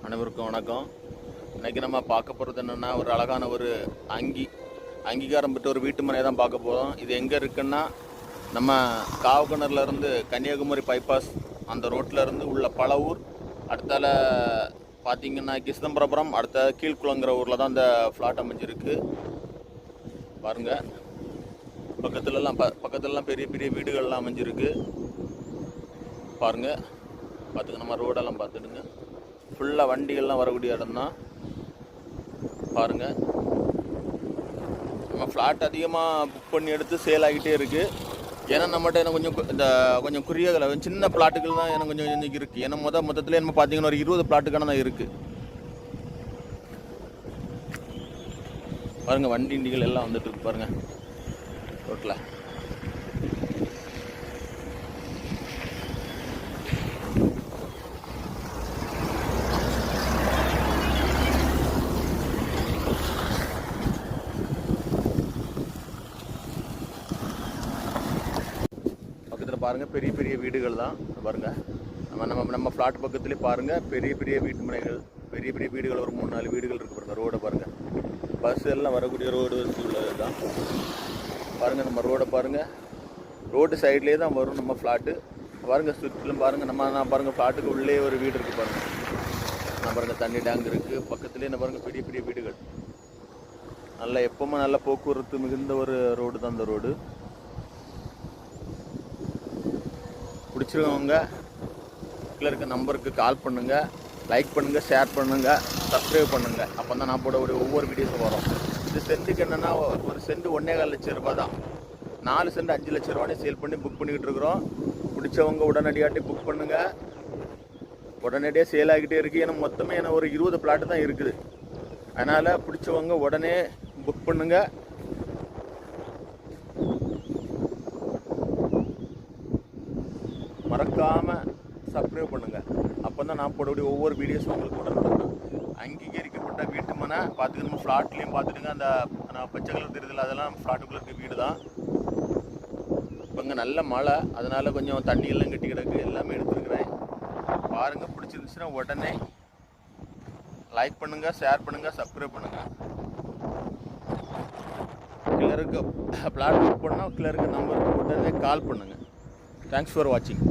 அனைவருக்கும் வணக்கம். இன்றைக்கி நம்ம பார்க்க போகிறது என்னென்னா, ஒரு அழகான ஒரு அங்கீகாரம் பெற்ற ஒரு வீட்டு மனையை தான் பார்க்க போகிறோம். இது எங்கே இருக்குன்னா, நம்ம காவக்கிணறுலேருந்து கன்னியாகுமரி பைபாஸ் அந்த ரோட்டிலேருந்து உள்ள பழவூர், அடுத்தால பார்த்திங்கன்னா கிருஷ்ணபுரம், அடுத்த கீழ்குளங்கிற ஊரில் தான் இந்த ஃப்ளாட் அமைஞ்சிருக்கு. பாருங்கள், பக்கத்துலலாம் பெரிய பெரிய வீடுகள்லாம் அமைஞ்சிருக்கு. பாருங்கள், பார்த்துங்க, நம்ம ரோடெல்லாம் பார்த்துடுங்க. ஃபுல்லாக வண்டிகள்லாம் வரக்கூடிய இடம் தான். பாருங்கள், நம்ம ஃப்ளாட் அதிகமாக புக் பண்ணி எடுத்து சேல் ஆகிட்டே இருக்குது. ஏன்னா நம்மகிட்ட எனக்கு கொஞ்சம் குறுகிய சின்ன பிளாட்டுகள் தான் எனக்கு கொஞ்சம் இருக்குது. ஏன்னா மொத்தத்தில் நம்ம பார்த்தீங்கன்னா ஒரு 20 பிளாட்டுக்கான தான் இருக்குது. பாருங்கள், வண்டிகள் எல்லாம் வந்துட்டு இருக்கு பாருங்கள் ரோட்டில். பக்கத்தில் பாருங்கள், பெரிய பெரிய வீடுகள் தான் பாருங்கள். நம்ம ஃப்ளாட் பக்கத்துலேயே பாருங்கள், பெரிய பெரிய வீட்டு மனைகள், பெரிய பெரிய வீடுகள், ஒரு 3-4 வீடுகள் இருக்குது பாருங்கள். ரோடை பாருங்கள், பஸ் எல்லாம் வரக்கூடிய ரோடு உள்ளது தான் பாருங்கள். நம்ம ரோடை பாருங்கள், ரோடு சைட்லேயே தான் வரும் நம்ம ஃப்ளாட்டு. பாருங்கள், சுற்றிலும் பாருங்கள். நான் பாருங்கள், ஃப்ளாட்டுக்கு உள்ளே ஒரு வீடு இருக்குது பாருங்கள். நான் பாருங்கள், தண்ணி டேங்க் இருக்குது பக்கத்துலேயே. நான் பாருங்கள், பெரிய பெரிய வீடுகள். நல்லா எப்போவுமே நல்ல போக்குவரத்து மிகுந்த ஒரு ரோடு தான் இந்த ரோடு. பிடிச்சிருக்கவங்க கீழே இருக்க நம்பருக்கு கால் பண்ணுங்கள், லைக் பண்ணுங்கள், ஷேர் பண்ணுங்கள், சப்ஸ்கிரைப் பண்ணுங்கள். அப்போ தான் நான் போட ஒவ்வொரு வீடியோஸும் வரும். இது சென்ட்டுக்கு என்னென்னா, ஒரு சென்ட் 1.25 லட்சம் ரூபா தான். 4 சென்ட் 5 லட்ச ரூபானே சேல் பண்ணி புக் பண்ணிக்கிட்டு இருக்கிறோம். பிடிச்சவங்க உடனடியாட்டி புக் பண்ணுங்கள். உடனடியாக சேல் ஆகிட்டே இருக்குது. ஏன்னா மொத்தமே என்ன ஒரு 20 பிளாட்டு தான் இருக்குது. அதனால் பிடிச்சவங்க உடனே புக் பண்ணுங்கள். மறக்காமல் சப்ஸ்கிரைப் பண்ணுங்கள். அப்போ தான் நான் போடக்கூடிய ஒவ்வொரு வீடியோஸும் உங்களுக்கு உடனுக்குடன். அங்கீகரிக்கப்பட்ட வீட்டு மனை பார்த்துக்க. நம்ம ஃப்ளாட்லேயும் பார்த்துட்டுங்க, அந்த பச்சை கலர் தெரியுதுல, அதெல்லாம் ஃப்ளாட்டுக்குள்ளே இருக்க வீடு தான். இப்போ இங்கே நல்ல மழை, அதனால் கொஞ்சம் தண்ணியெல்லாம் கட்டி கிடக்கு. எல்லாமே எடுத்துருக்குறேன். பாருங்கள், பிடிச்சிருந்துச்சுன்னா உடனே லைக் பண்ணுங்கள், ஷேர் பண்ணுங்கள், சப்ஸ்கிரைப் பண்ணுங்கள். கிளருக்கு ஃப்ளாட் புக் பண்ணால் கிளருக்கு நம்பருக்கு உடனே கால் பண்ணுங்கள். தேங்க்ஸ் ஃபார் வாட்சிங்.